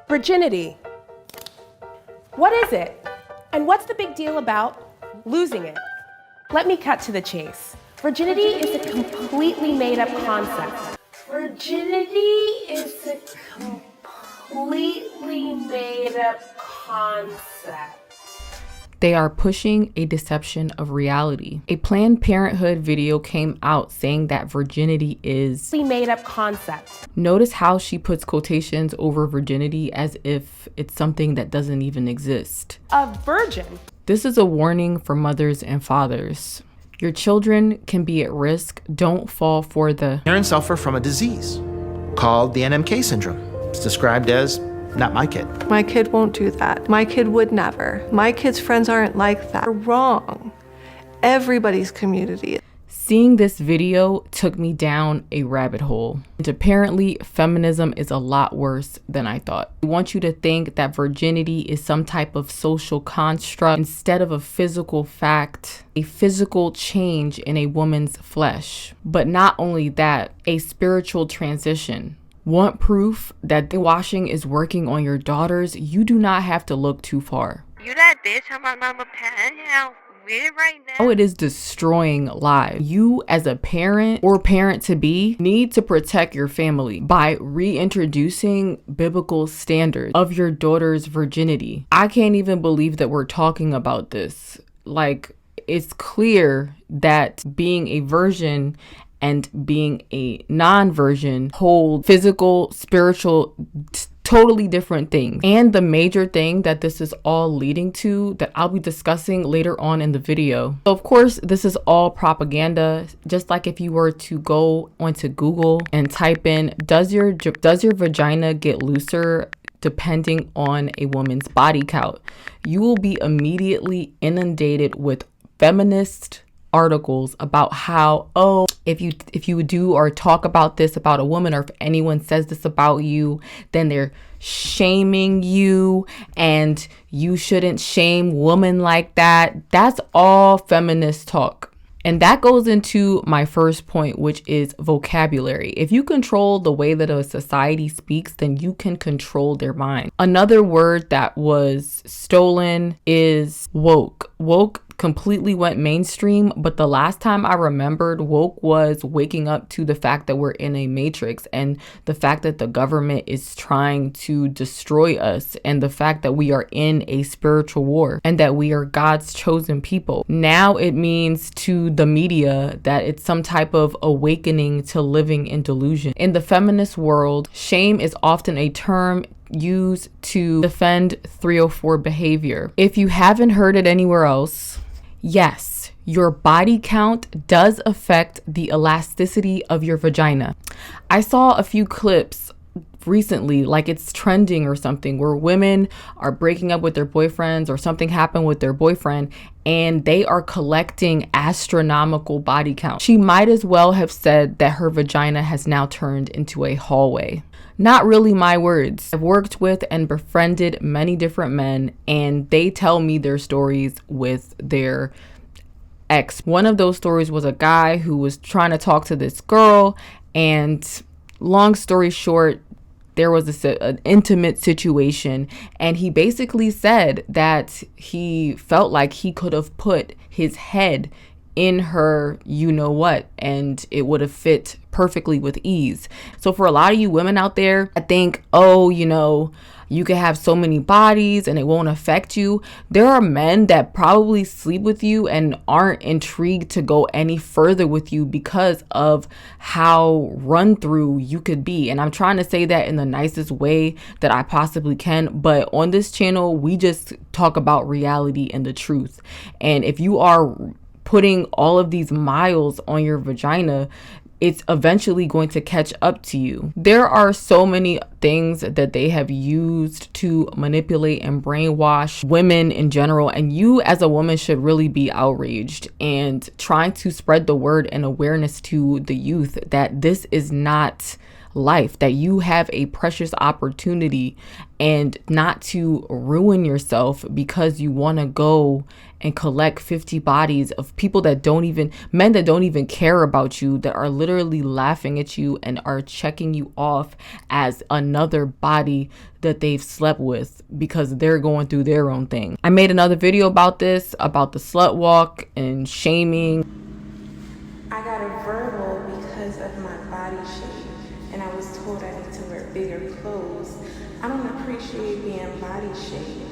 Virginity. What is it? And what's the big deal about losing it? Let me cut to the chase. Virginity is a completely made-up concept. Virginity is a completely made-up concept. They are pushing a deception of reality. A Planned Parenthood video came out saying that virginity is a made-up concept. Notice how she puts quotations over virginity as if it's something that doesn't even exist. A virgin. This is a warning for mothers and fathers. Your children can be at risk. Don't fall for the... Parents suffer from a disease called the NMK syndrome. It's described as not my kid. My kid won't do that. My kid would never. My kid's friends aren't like that. You're wrong. Everybody's community. Seeing this video took me down a rabbit hole. And apparently, feminism is a lot worse than I thought. I want you to think that virginity is some type of social construct instead of a physical fact, a physical change in a woman's flesh. But not only that, a spiritual transition. Want proof that washing is working on your daughters? You do not have to look too far. You that bitch, I'm on my penthouse with right now. Oh, it is destroying lives. You as a parent or parent-to-be need to protect your family by reintroducing biblical standards of your daughter's virginity. I can't even believe that we're talking about this. Like, it's clear that being a virgin and being a non-virgin hold physical, spiritual, totally different things. And the major thing that this is all leading to that I'll be discussing later on in the video. So of course, this is all propaganda. Just like if you were to go onto Google and type in, does your vagina get looser depending on a woman's body count? You will be immediately inundated with feminist articles about how, oh, if you do or talk about this about a woman, or if anyone says this about you, then they're shaming you and you shouldn't shame women like that. That's all feminist talk. And that goes into my first point, which is vocabulary. If you control the way that a society speaks, then you can control their mind. Another word that was stolen is woke. Woke completely went mainstream, but the last time I remembered woke was waking up to the fact that we're in a matrix and the fact that the government is trying to destroy us and the fact that we are in a spiritual war and that we are God's chosen people. Now it means to the media that it's some type of awakening to living in delusion. In the feminist world, shame is often a term used to defend 304 behavior. If you haven't heard it anywhere else, yes, your body count does affect the elasticity of your vagina. I saw a few clips recently, like it's trending or something, where women are breaking up with their boyfriends or something happened with their boyfriend and they are collecting astronomical body count. She might as well have said that her vagina has now turned into a hallway. Not really my words. I've worked with and befriended many different men, and they tell me their stories with their ex. One of those stories was a guy who was trying to talk to this girl, and long story short, there was an intimate situation, and he basically said that he felt like he could have put his head in her you-know-what, and it would have fit perfectly with ease. So for a lot of you women out there, I think, oh, you could have so many bodies and it won't affect you. There are men that probably sleep with you and aren't intrigued to go any further with you because of how run through you could be. And I'm trying to say that in the nicest way that I possibly can. But on this channel, we just talk about reality and the truth. And if you are putting all of these miles on your vagina, it's eventually going to catch up to you. There are so many things that they have used to manipulate and brainwash women in general, and you as a woman should really be outraged and trying to spread the word and awareness to the youth that this is not life, that you have a precious opportunity, and not to ruin yourself because you want to go and collect 50 bodies of people that men that don't even care about you, that are literally laughing at you and are checking you off as another body that they've slept with because they're going through their own thing. I made another video about this, about the slut walk and shaming. I got a verbal because of my body shape, and I was told I need to wear bigger clothes. I don't appreciate being body shamed.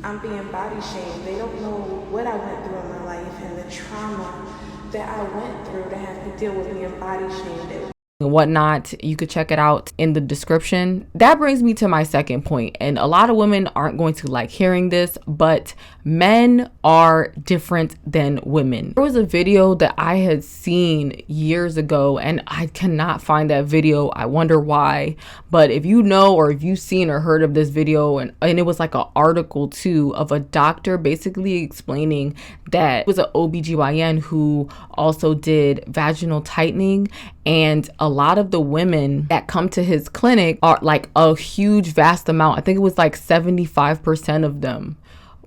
I'm being body shamed. They don't know what I went through in my life and the trauma that I went through to have to deal with being body shamed. And whatnot. You could check it out in the description. That brings me to my second point, and a lot of women aren't going to like hearing this, but men are different than women. There was a video that I had seen years ago, and I cannot find that video. I wonder why, but if you know, or if you've seen or heard of this video, and it was like an article too of a doctor basically explaining that it was an OBGYN who also did vaginal tightening, and a lot of the women that come to his clinic are like a huge vast amount. I think it was like 75% of them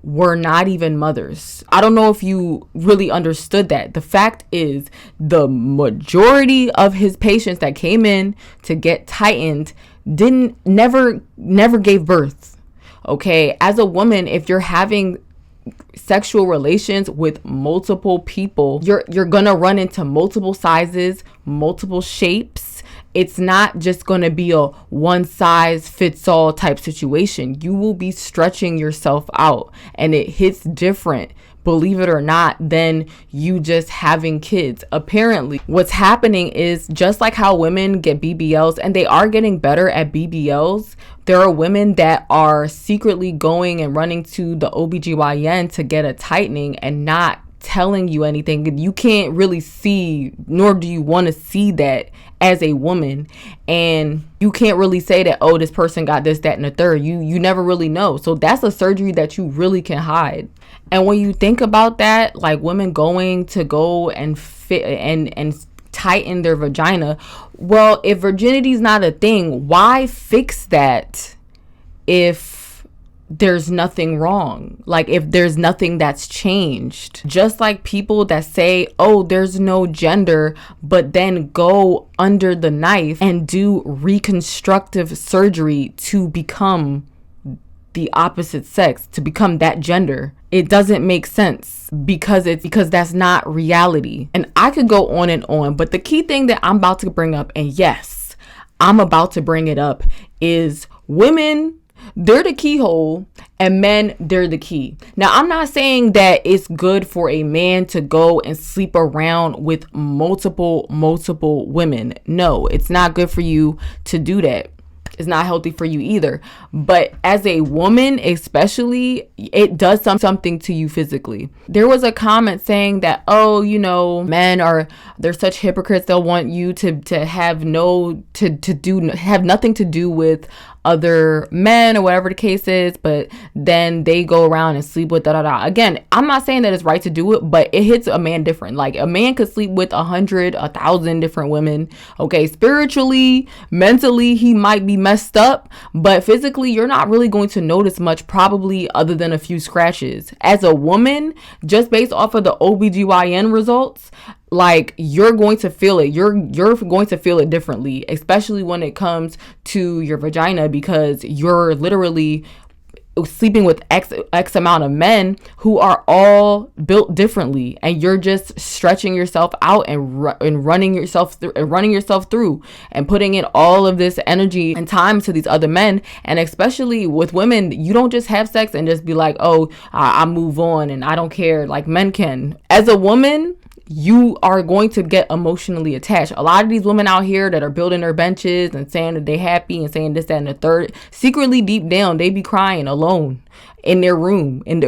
were not even mothers. I don't know if you really understood that. The fact is, the majority of his patients that came in to get tightened never gave birth. Okay, as a woman, if you're having sexual relations with multiple people, you're gonna run into multiple sizes, multiple shapes. It's not just gonna be a one size fits all type situation. You will be stretching yourself out, and it hits different, believe it or not, than you just having kids. Apparently, what's happening is, just like how women get BBLs, and they are getting better at BBLs, there are women that are secretly going and running to the OBGYN to get a tightening and not telling you anything. You can't really see, nor do you want to see that as a woman, and you can't really say that, oh, this person got this, that, and the third. You never really know. So that's a surgery that you really can hide. And when you think about that, like women going to go and fit and tighten their vagina, well, if virginity is not a thing, why fix that if there's nothing wrong? Like, if there's nothing that's changed. Just like people that say, oh, there's no gender, but then go under the knife and do reconstructive surgery to become the opposite sex, to become that gender. It doesn't make sense because that's not reality. And I could go on, but the key thing that I'm about to bring up, and yes, I'm about to bring it up, is women, they're the keyhole, and men, they're the key. Now, I'm not saying that it's good for a man to go and sleep around with multiple women. No, it's not good for you to do that. It's not healthy for you either. But as a woman, especially, it does something to you physically. There was a comment saying that, oh, you know, they're such hypocrites. They'll want you to have nothing to do with other men or whatever the case is, but then they go around and sleep with Again, I'm not saying that it's right to do it, but it hits a man different. Like, a man could sleep with 100, 1,000 different women. Okay, spiritually, mentally, he might be messed up, but physically, you're not really going to notice much, probably, other than a few scratches. As a woman, just based off of the OBGYN results, like, you're going to feel it. You're going to feel it differently, especially when it comes to your vagina, because you're literally sleeping with X amount of men who are all built differently, and you're just stretching yourself out and running yourself through and putting in all of this energy and time to these other men. And especially with women, you don't just have sex and just be like, oh, I move on and I don't care, like men can. As a woman, you are going to get emotionally attached. A lot of these women out here that are building their benches and saying that they happy and saying this, that, and the third, secretly deep down, they be crying alone. in their room, in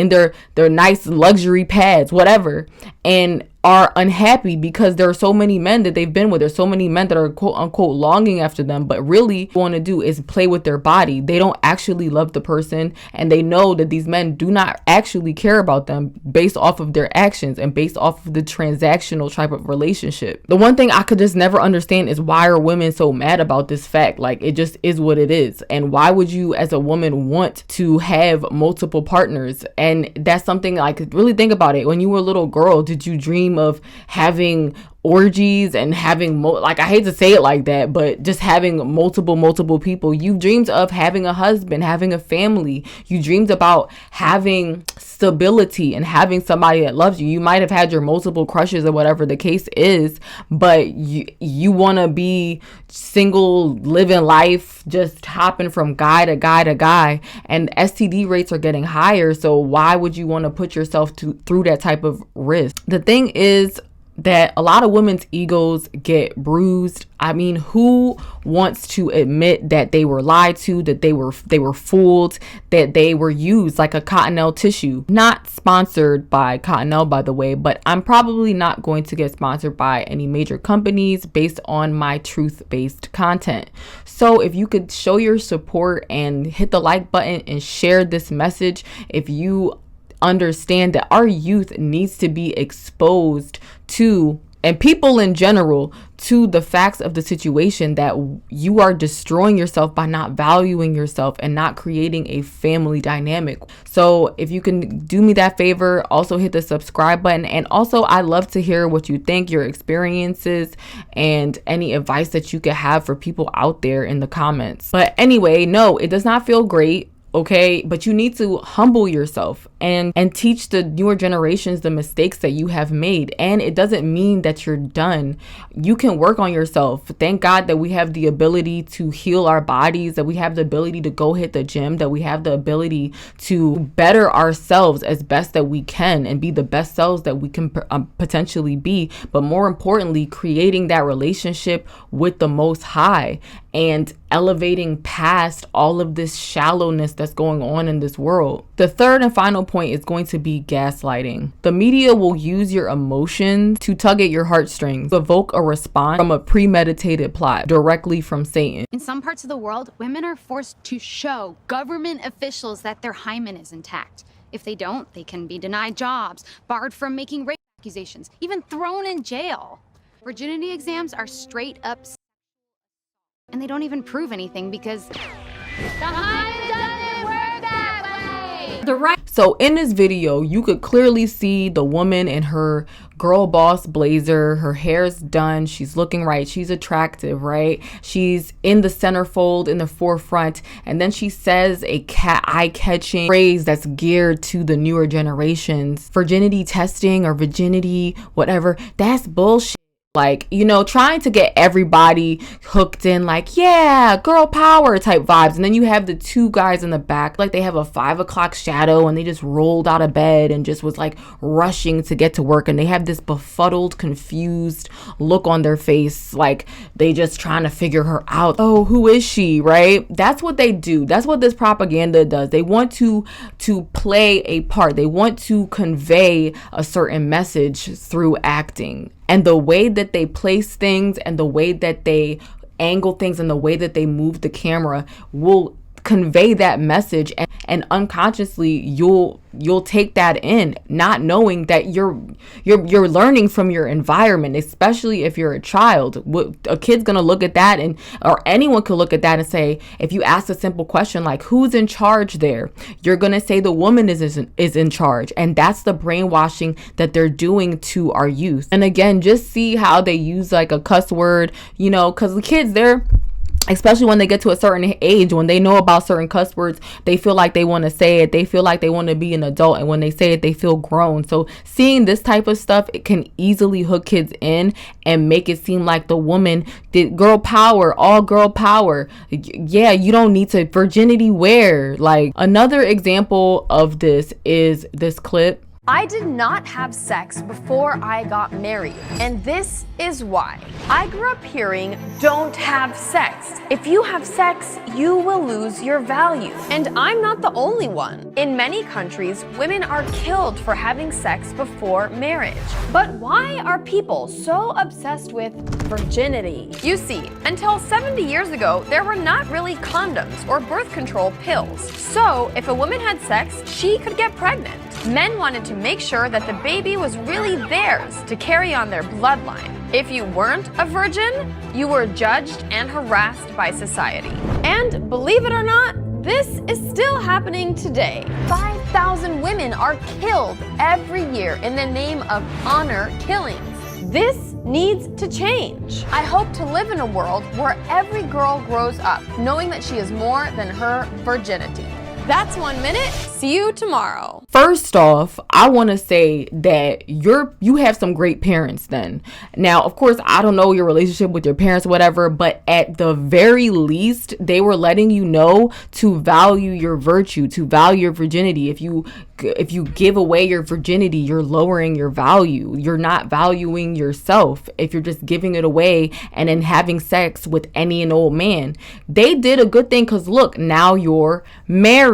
their nice luxury pads, whatever, and are unhappy because there are so many men that they've been with. There's so many men that are quote unquote longing after them, but really want to do is play with their body. They don't actually love the person, and they know that these men do not actually care about them based off of their actions and based off of the transactional type of relationship. The one thing I could just never understand is, why are women so mad about this fact? Like, it just is what it is. And why would you as a woman want to have multiple partners? And that's something, like, really think about it. When you were a little girl, did you dream of having orgies and having like, I hate to say it like that, but just having multiple people? You dreamed of having a husband, having a family. You dreamed about having stability and having somebody that loves you. You might have had your multiple crushes or whatever the case is, but you want to be single, living life, just hopping from guy to guy to guy, and STD rates are getting higher. So why would you want to put yourself through that type of risk? The thing is that a lot of women's egos get bruised. I mean, who wants to admit that they were lied to, that they were fooled, that they were used like a Cottonelle tissue? Not sponsored by Cottonelle, by the way, but I'm probably not going to get sponsored by any major companies based on my truth-based content. So if you could show your support and hit the like button and share this message, if you understand that our youth needs to be exposed to, and people in general, to the facts of the situation, that you are destroying yourself by not valuing yourself and not creating a family dynamic. So if you can do me that favor, also hit the subscribe button. And also, I love to hear what you think, your experiences, and any advice that you could have for people out there in the comments. But anyway, no, it does not feel great. Okay, but you need to humble yourself and teach the newer generations the mistakes that you have made. And it doesn't mean that you're done. You can work on yourself. Thank God that we have the ability to heal our bodies, that we have the ability to go hit the gym, that we have the ability to better ourselves as best that we can and be the best selves that we can potentially be. But more importantly, creating that relationship with the Most High and elevating past all of this shallowness that's going on in this world. The third and final point is going to be gaslighting. The media will use your emotions to tug at your heartstrings, evoke a response from a premeditated plot directly from Satan. In some parts of the world, women are forced to show government officials that their hymen is intact. If they don't, they can be denied jobs, barred from making rape accusations, even thrown in jail. Virginity exams are straight up, and they don't even prove anything because the hymen doesn't work that way. So in this video, you could clearly see the woman in her girl boss blazer. Her hair's done. She's looking right. She's attractive, right? She's in the centerfold, in the forefront. And then she says a eye-catching phrase that's geared to the newer generations. Virginity testing or virginity, whatever. That's bullshit. Like, you know, trying to get everybody hooked in, like, yeah, girl power type vibes. And then you have the two guys in the back, like they have a 5 o'clock shadow and they just rolled out of bed and just was like rushing to get to work. And they have this befuddled, confused look on their face, like they just trying to figure her out. Oh, who is she? Right? That's what they do. That's what this propaganda does. They want to play a part. They want to convey a certain message through acting. And the way that they place things and the way that they angle things and the way that they move the camera will convey that message, and unconsciously you'll take that in, not knowing that you're learning from your environment, especially if you're a child. A kid's gonna look at that, or anyone could look at that and say, if you ask a simple question like, who's in charge there, you're gonna say the woman is in charge. And that's the brainwashing that they're doing to our youth. And again, just see how they use like a cuss word, you know, because the kids, especially when they get to a certain age, when they know about certain cuss words, they feel like they want to say it. They feel like they want to be an adult. And when they say it, they feel grown. So seeing this type of stuff, it can easily hook kids in and make it seem like the woman did girl power, all girl power. Yeah, you don't need to virginity wear. Like, another example of this is this clip I did not have sex before I got married, and this is why. I grew up hearing, don't have sex. If you have sex, you will lose your value. And I'm not the only one. In many countries, women are killed for having sex before marriage. But why are people so obsessed with virginity? You see, until 70 years ago, there were not really condoms or birth control pills. So if a woman had sex, she could get pregnant. Men wanted to make sure that the baby was really theirs to carry on their bloodline. If you weren't a virgin, you were judged and harassed by society. And believe it or not, this is still happening today. 5,000 women are killed every year in the name of honor killings. This needs to change. I hope to live in a world where every girl grows up knowing that she is more than her virginity. That's 1 minute. See you tomorrow. First off, I want to say that you have some great parents then. Now, of course, I don't know your relationship with your parents or whatever, but at the very least, they were letting you know to value your virtue, to value your virginity. If you give away your virginity, you're lowering your value. You're not valuing yourself if you're just giving it away and then having sex with any and old man. They did a good thing because look, now you're married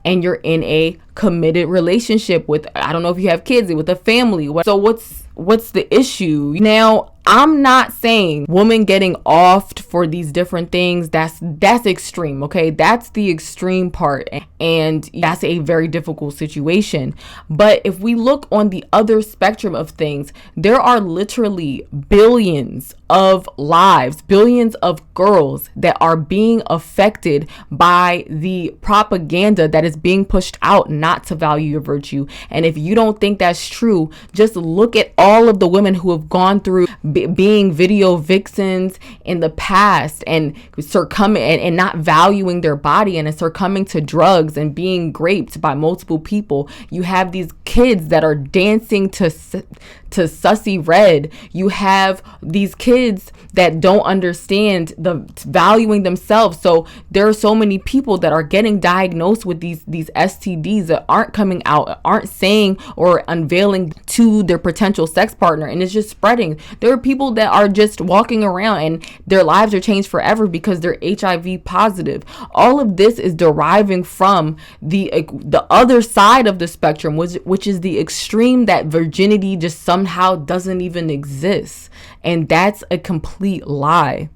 and you're in a committed relationship with, I don't know if you have kids, with a family. So what's the issue? Now, I'm not saying women getting offed for these different things, that's extreme, okay? That's the extreme part, and that's a very difficult situation. But if we look on the other spectrum of things, there are literally billions of lives, billions of girls that are being affected by the propaganda that is being pushed out not to value your virtue. And if you don't think that's true, just look at all of the women who have gone through being video vixens in the past and succumbing and not valuing their body and succumbing to drugs and being raped by multiple people. You have these kids that are dancing to Sussy Red. You have these kids that don't understand the valuing themselves. So there are so many people that are getting diagnosed with these STDs that aren't coming out, aren't saying or unveiling to their potential sex partner, and it's just spreading. There are people that are just walking around and their lives are changed forever because they're HIV positive. All of this is deriving from the other side of the spectrum, which is the extreme that virginity just somehow doesn't even exist. And that's a complete lie.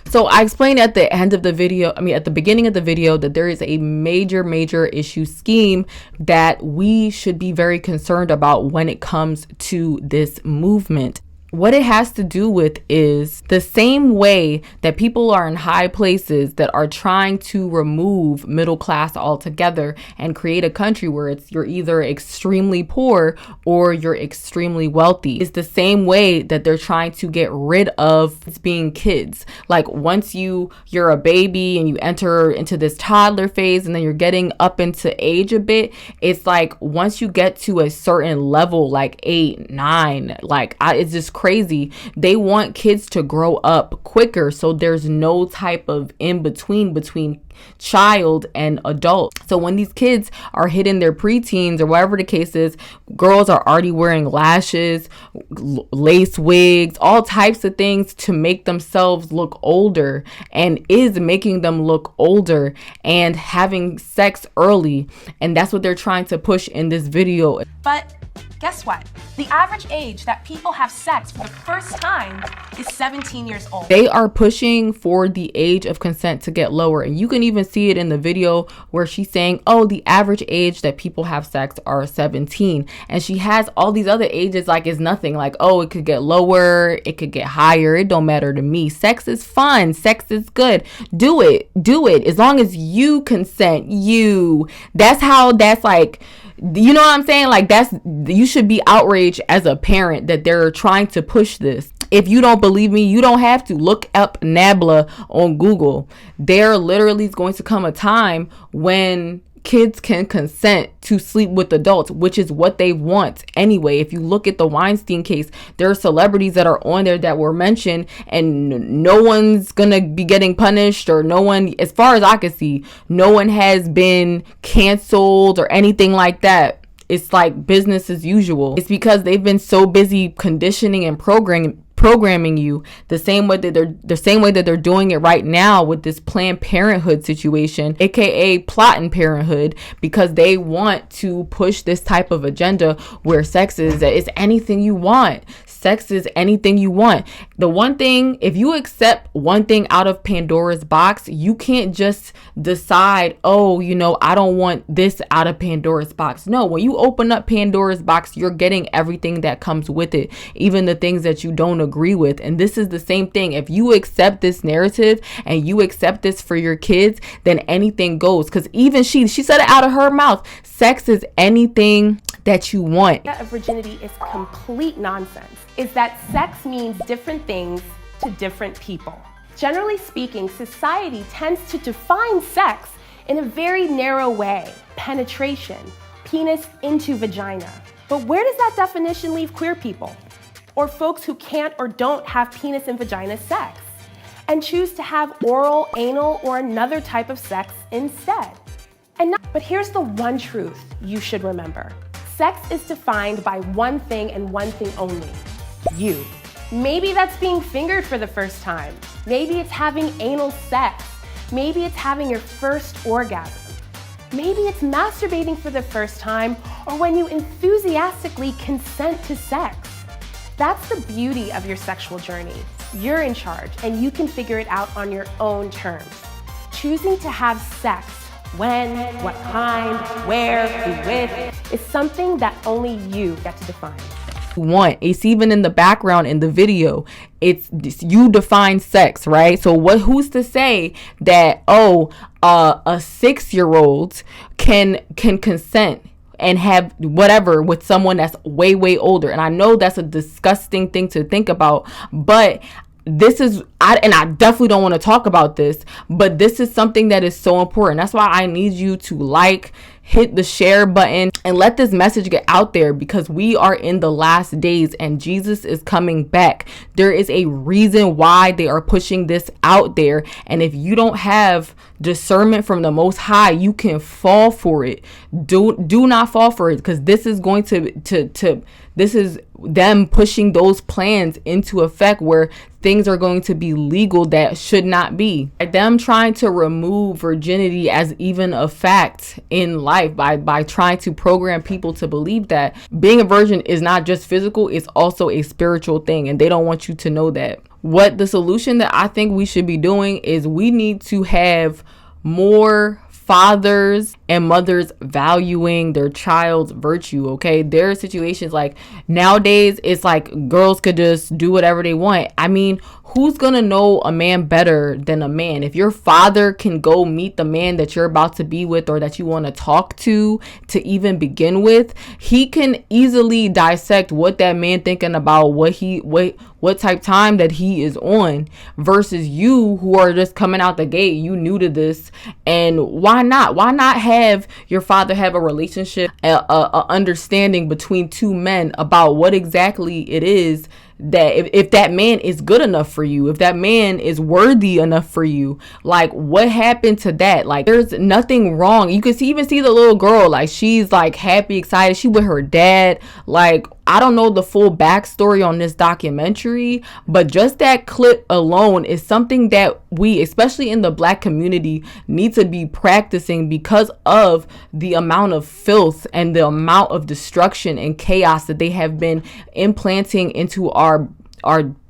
So I explained at the end of the video, at the beginning of the video, that there is a major issue scheme that we should be very concerned about when it comes to this movement. What it has to do with is the same way that people are in high places that are trying to remove middle class altogether and create a country where you're either extremely poor or you're extremely wealthy. It's the same way that they're trying to get rid of being kids. Like once you're a baby and you enter into this toddler phase and then you're getting up into age a bit, it's like once you get to a certain level, like 8, 9, it's just crazy. They want kids to grow up quicker, so there's no type of in between child and adult. So when these kids are hitting their preteens or whatever the case is, girls are already wearing lashes, lace wigs, all types of things to make themselves look older, and is making them look older and having sex early. And that's what they're trying to push in this video. But guess what? The average age that people have sex for the first time is 17 years old. They are pushing for the age of consent to get lower. And you can even see it in the video where she's saying, oh, the average age that people have sex are 17. And she has all these other ages like it's nothing. Like, oh, it could get lower, it could get higher. It don't matter to me. Sex is fun. Sex is good. Do it. As long as you consent. That's like, you know what I'm saying? Like you should be outraged as a parent that they're trying to push this. If you don't believe me, you don't have to. Look up NABLA on Google. There literally is going to come a time when kids can consent to sleep with adults, which is what they want anyway. If you look at the Weinstein case, there are celebrities that are on there that were mentioned and no one's gonna be getting punished, or no one, as far as I can see, no one has been canceled or anything like that. it's like business as usual. It's because they've been so busy conditioning and programming you the same way that they're doing it right now with this Planned Parenthood situation, aka Plotting Parenthood, because they want to push this type of agenda where sex is that it's anything you want. Sex is anything you want. The one thing, if you accept one thing out of Pandora's box, you can't just decide, oh, I don't want this out of Pandora's box. No, when you open up Pandora's box, you're getting everything that comes with it, even the things that you don't agree with. And this is the same thing. If you accept this narrative and you accept this for your kids, then anything goes. Because even she said it out of her mouth. Sex is anything that you want. Of virginity is complete nonsense. Is that sex means different things to different people. Generally speaking, society tends to define sex in a very narrow way. Penetration, penis into vagina. But where does that definition leave queer people? Or folks who can't or don't have penis and vagina sex and choose to have oral, anal, or another type of sex instead? But here's the one truth you should remember. Sex is defined by one thing and one thing only: you. Maybe that's being fingered for the first time. Maybe it's having anal sex. Maybe it's having your first orgasm. Maybe it's masturbating for the first time, or when you enthusiastically consent to sex. That's the beauty of your sexual journey. You're in charge, and you can figure it out on your own terms. Choosing to have sex, when, what kind, where, who with, is something that only you get to define. It's even in the background in the video. It's you define sex, right? So who's to say that a 6-year-old can consent and have whatever with someone that's way older? And I know that's a disgusting thing to think about, but this is, I definitely don't want to talk about this, but this is something that is so important. That's why I need you to hit the share button and let this message get out there, because we are in the last days and Jesus is coming back. There is a reason why they are pushing this out there. And if you don't have discernment from the Most High, you can fall for it. Do not fall for it, because this is going to this is them pushing those plans into effect where things are going to be legal that should not be. Them trying to remove virginity as even a fact in life by trying to program people to believe that being a virgin is not just physical, it's also a spiritual thing. And they don't want you to know that. What the solution that I think we should be doing is we need to have more fathers and mothers valuing their child's virtue. Okay, there are situations like nowadays it's like girls could just do whatever they want. I mean, who's gonna know a man better than a man? If your father can go meet the man that you're about to be with or that you want to talk to even begin with, he can easily dissect what that man thinking about, what type time that he is on, versus you who are just coming out the gate, you new to this. And why not have your father have a relationship, a understanding between two men about what exactly it is that if that man is good enough for you, if that man is worthy enough for you, like what happened to that? Like there's nothing wrong. You can even see the little girl, like she's like happy, excited. She with her dad. Like I don't know the full backstory on this documentary, but just that clip alone is something that we, especially in the Black community, need to be practicing because of the amount of filth and the amount of destruction and chaos that they have been implanting into our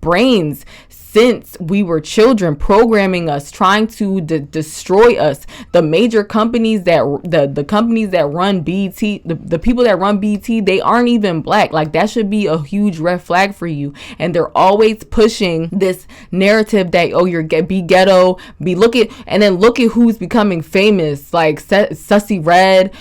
brains since we were children, programming us, trying to destroy us. The major companies that the companies that run BET, the people that run BET, they aren't even Black. Like that should be a huge red flag for you. And they're always pushing this narrative that be ghetto, look at who's becoming famous, like Sussy Red,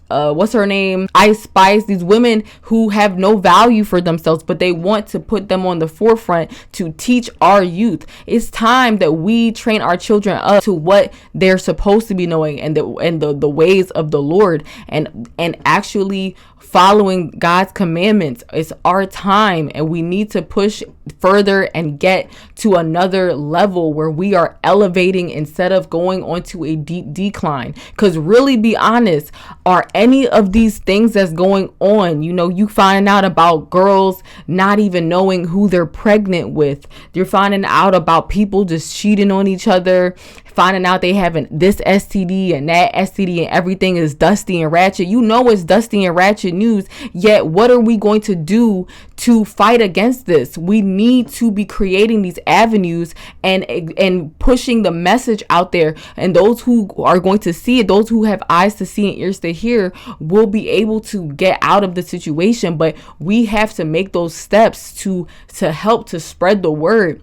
what's her name, Ice Spice. These women who have no value for themselves, but they want to put them on the forefront to teach our youth. It's time that we train our children up to what they're supposed to be knowing and the ways of the Lord and actually following God's commandments. It's our time, and we need to push further and get to another level where we are elevating instead of going onto a deep decline. Because really, be honest, are any of these things that's going on, you find out about girls not even knowing who they're pregnant with. You're finding out about people just cheating on each other, finding out they having this STD and that STD, and everything is dusty and ratchet. It's dusty and ratchet news. Yet what are we going to do to fight against this? We need to be creating these avenues and pushing the message out there, and those who are going to see it, those who have eyes to see and ears to hear, will be able to get out of the situation. But we have to make those steps to help to spread the word,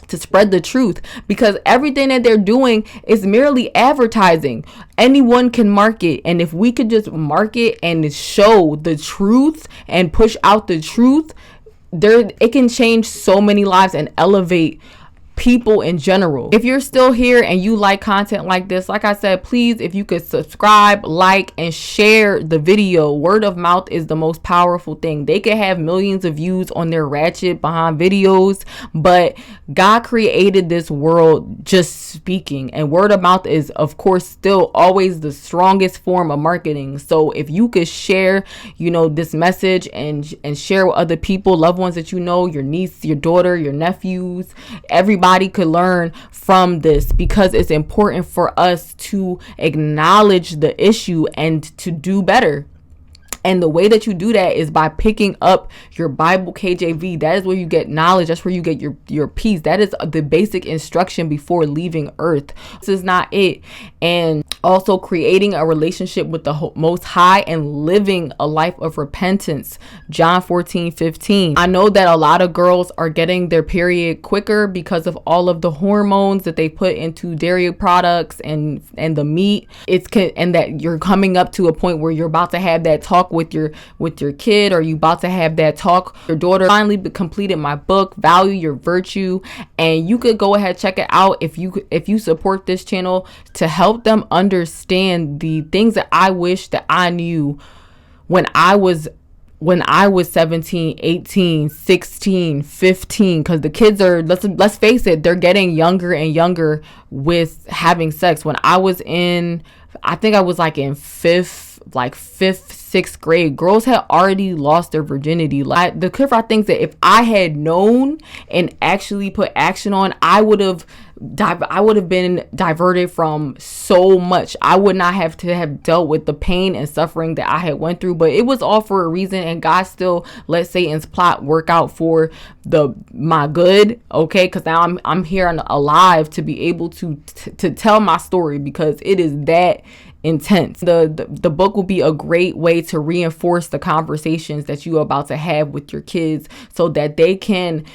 to spread the truth, because everything that they're doing is merely advertising. Anyone can market, and if we could just market and show the truth and push out the truth, it can change so many lives and elevate people in general. If you're still here and you like content like this, like I said, please, if you could subscribe, like, and share the video. Word of mouth is the most powerful thing. They could have millions of views on their ratchet behind videos, but God created this world just speaking, and word of mouth is, of course, still always the strongest form of marketing. So if you could share, this message and share with other people, loved ones that your niece, your daughter, your nephews, everybody could learn from this, because it's important for us to acknowledge the issue and to do better. And the way that you do that is by picking up your Bible KJV. That is where you get knowledge. That's where you get your peace. That is the basic instruction before leaving earth. This is not it. And also creating a relationship with the Most High and living a life of repentance. John 14:15. I know that a lot of girls are getting their period quicker because of all of the hormones that they put into dairy products and the meat. And that you're coming up to a point where you're about to have that talk with your kid, or you about to have that talk. Your daughter finally completed my book, Value Your Virtue, and you could go ahead, check it out if you support this channel, to help them understand the things that I wish that I knew when I was 17, 18, 16, 15, because the kids are, let's face it, they're getting younger and younger with having sex. When I was I think I was in fifth, sixth grade, girls had already lost their virginity. The Clifford thinks that if I had known and actually put action on, I would have been diverted from so much. I would not have to have dealt with the pain and suffering that I had went through, but it was all for a reason, and God still let Satan's plot work out for my good. Okay, because now I'm here and alive to be able to tell my story, because it is that intense. The book will be a great way to reinforce the conversations that you're about to have with your kids, so that they can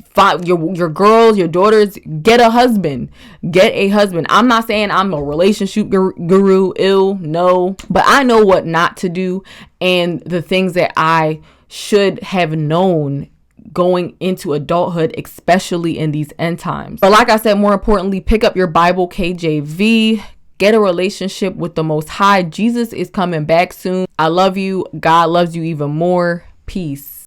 find your girls, your daughters, get a husband. I'm not saying I'm a relationship guru, no, but I know what not to do and the things that I should have known going into adulthood, especially in these end times. But like I said, more importantly, pick up your Bible KJV. Get a relationship with the Most High. Jesus is coming back soon. I love you. God loves you even more. Peace.